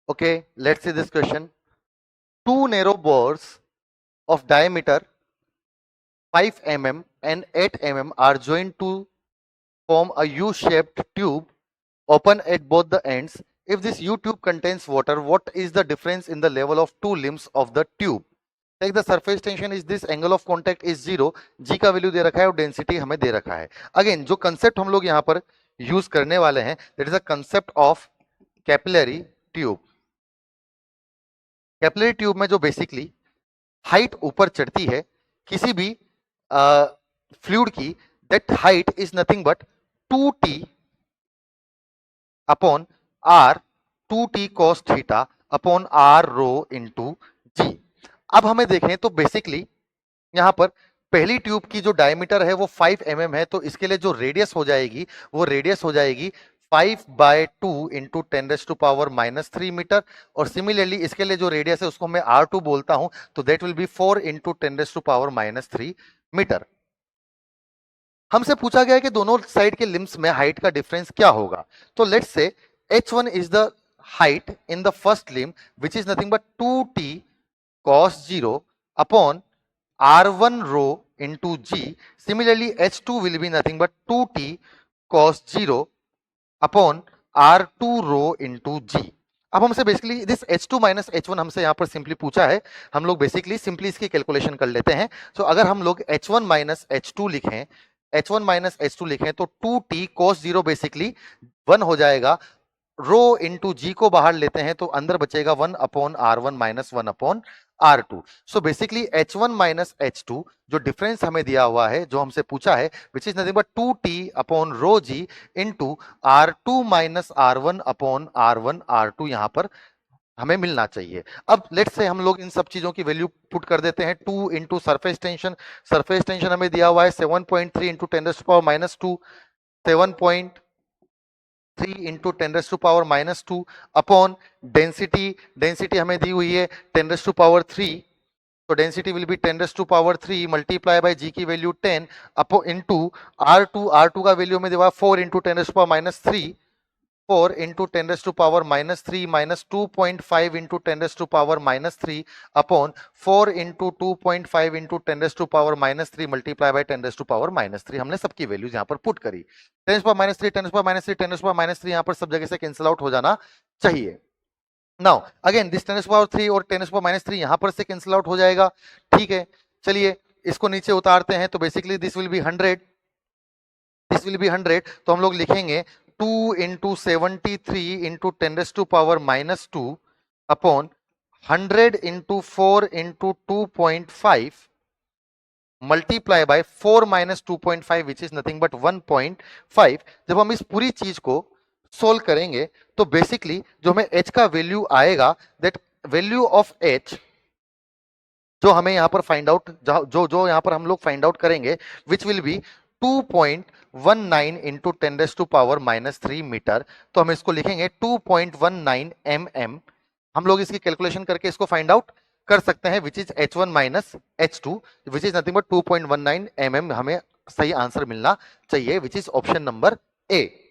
Okay, let's see this question. Two narrow bores of diameter 5 mm and 8 mm are joined to form a U-shaped tube open at both the ends. If this U tube contains water, what is the difference in the level of two limbs of the tube? Take the surface tension is this, angle of contact is 0, g का value दे रखा है और density हमें दे रखा है. Again जो concept हम लोग यहाँ पर यूज करने वाले हैं, that is a concept of capillary tube. Capillary tube में जो बेसिकली हाइट ऊपर चढ़ती है किसी भी फ्लूइड की, that height is nothing but 2t upon r 2t cos theta upon r rho into g. अब हमें देखें तो बेसिकली यहां पर पहली ट्यूब की जो डायमीटर है वो 5 mm है, तो इसके लिए जो रेडियस हो जाएगी वो रेडियस हो जाएगी 5/2 इंटू 10⁻³ मीटर. और सिमिलरली इसके लिए जो रेडियस है उसको मैं R2 बोलता हूं, तो that will be 4 into 10⁻³ metre. हमसे पूछा गया है कि दोनों साइड के लिम्स में हाइट का डिफरेंस क्या होगा. तो let's say h1 is the height in the first limb which is nothing but 2t cos 0 upon r1 rho into g. Similarly h2 will be nothing but 2t cos 0 upon r2 rho into g. अब हमसे basically this h2 minus h1 हमसे यहां पर simply पूछा है, हम लोग basically simply इसकी कैलकुलेशन कर लेते हैं. तो अगर हम लोग h1 माइनस h2 लिखें, h1 माइनस h2 लिखें तो 2t cos 0 बेसिकली 1 हो जाएगा. रो इंटू जी को बाहर लेते हैं तो अंदर बचेगा 1 upon r1 minus 1 upon r2. So basically h1 minus h2 जो डिफरेंस हमें दिया हुआ है, जो हमसे पूछा है, which is nothing but 2t upon rho G into r2 minus r1 upon r1 r2 यहां पर हमें मिलना चाहिए. अब लेट्स से हम लोग इन सब चीजों की वैल्यू पुट कर देते हैं. 2 into surface tension, surface tension हमें दिया हुआ है 7.3 into 10⁻², 7.3 into 10⁻² upon density, density हमें दी हुई है 10⁻3, तो density will be 10⁻3 multiply by g की वैल्यू 10 अपो इंटू R2, R2 का वैल्यू में दिया 4 into 10⁻³ 4 into 10⁻³ minus 2.5 into 10⁻³ upon 4 into 2.5 into 10⁻³ multiply by 10⁻³ हमने सबकी वैल्यूज यहां पर पुट करी. 10⁻³ 10⁻³ 10⁻³ यहां पर सब जगह से कैंसिल आउट हो जाना चाहिए. नाउ अगेन दिस 10⁻³ और 10⁻³ यहां पर से कैंसिल आउट हो जाएगा. ठीक है, चलिए इसको नीचे उतारते हैं तो basically this will be 100, this will be 100. तो हम लोग लिखेंगे 2 into 73 into 10⁻² upon 100 into 4 into 2.5 multiply by 4 minus 2.5 which is nothing but 1.5. जब हम इस पूरी चीज को सोल्व करेंगे तो बेसिकली जो हमें h का वैल्यू आएगा, दैट वैल्यू ऑफ h जो हमें यहां पर फाइंड आउट, जो जो यहां पर हम लोग फाइंड आउट करेंगे, which will be 2.19 into 10⁻³ metre. तो हम इसको लिखेंगे 2.19 mm. हम लोग इसकी कैलकुलेशन करके इसको फाइंड आउट कर सकते हैं, which is h1 minus h2 which is nothing but 2.19 mm. हमें सही आंसर मिलना चाहिए, which is option number A.